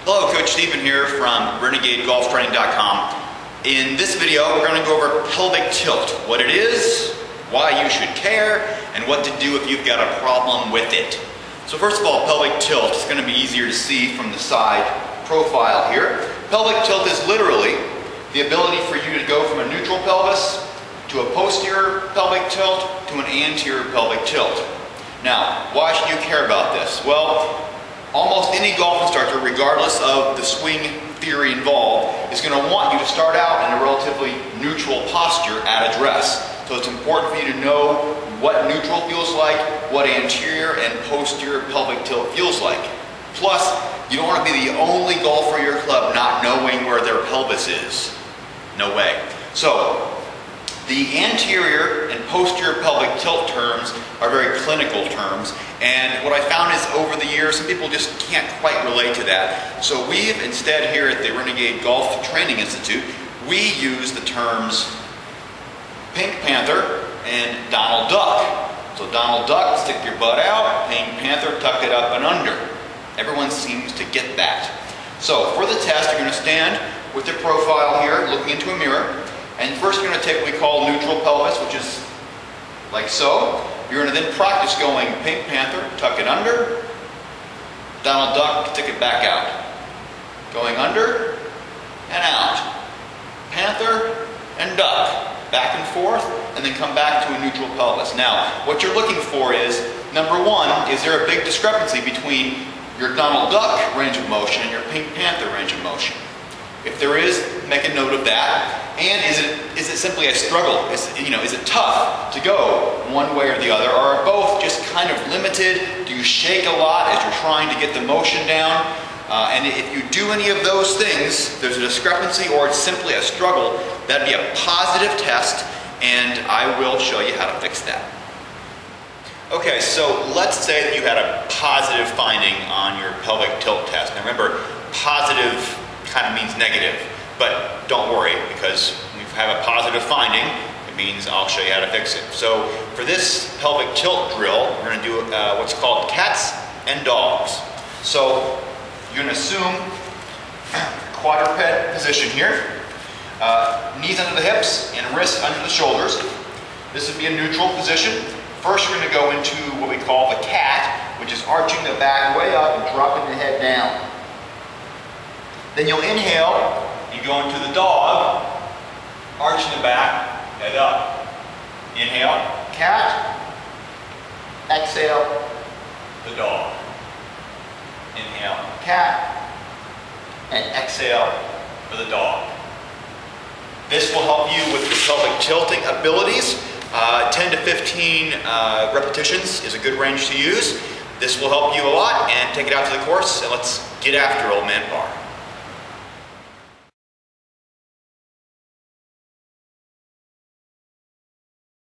Hello, Coach Stephen here from RenegadeGolfTraining.com. In this video, we're going to go over pelvic tilt, what it is, why you should care, and what to do if you've got a problem with it. So first of all, pelvic tilt is going to be easier to see from the side profile here. Pelvic tilt is literally the ability for you to go from a neutral pelvis to a posterior pelvic tilt to an anterior pelvic tilt. Now, why should you care about this? Well, almost any golf instructor, regardless of the swing theory involved, is going to want you to start out in a relatively neutral posture at address. So it's important for you to know what neutral feels like, what anterior and posterior pelvic tilt feels like. Plus, you don't want to be the only golfer in your club not knowing where their pelvis is. No way. So, the anterior and posterior pelvic tilt terms are very clinical terms, and what I found is over the years some people just can't quite relate to that. So we've instead here at the Renegade Golf Training Institute, we use the terms Pink Panther and Donald Duck. So Donald Duck, stick your butt out, Pink Panther, tuck it up and under. Everyone seems to get that. So for the test, you're going to stand with your profile here, looking into a mirror. And first you're going to take what we call neutral pelvis, which is like so. You're going to then practice going Pink Panther, tuck it under, Donald Duck, stick it back out. Going under and out. Panther and duck. Back and forth, and then come back to a neutral pelvis. Now, what you're looking for is, number one, is there a big discrepancy between your Donald Duck range of motion and your Pink Panther range of motion? If there is, make a note of that. And is it simply a struggle? Is it tough to go one way or the other? Or are both just kind of limited? Do you shake a lot as you're trying to get the motion down? And if you do any of those things, there's a discrepancy or it's simply a struggle, that'd be a positive test, and I will show you how to fix that. Okay, so let's say that you had a positive finding on your pelvic tilt test. Now remember, positive kind of means negative, but don't worry, because when you have a positive finding, it means I'll show you how to fix it. So for this pelvic tilt drill, we're going to do what's called cats and dogs. So you're going to assume quadruped position here, knees under the hips and wrists under the shoulders. This would be a neutral position. First you're going to go into what we call the cat, which is arching the back way up and dropping the head down. Then you'll inhale, you go into the dog, arching the back, head up. Inhale, cat, exhale, the dog. Inhale, cat, and exhale for the dog. This will help you with your pelvic tilting abilities. 10 to 15 repetitions is a good range to use. This will help you a lot, and take it out to the course, and let's get after old man par.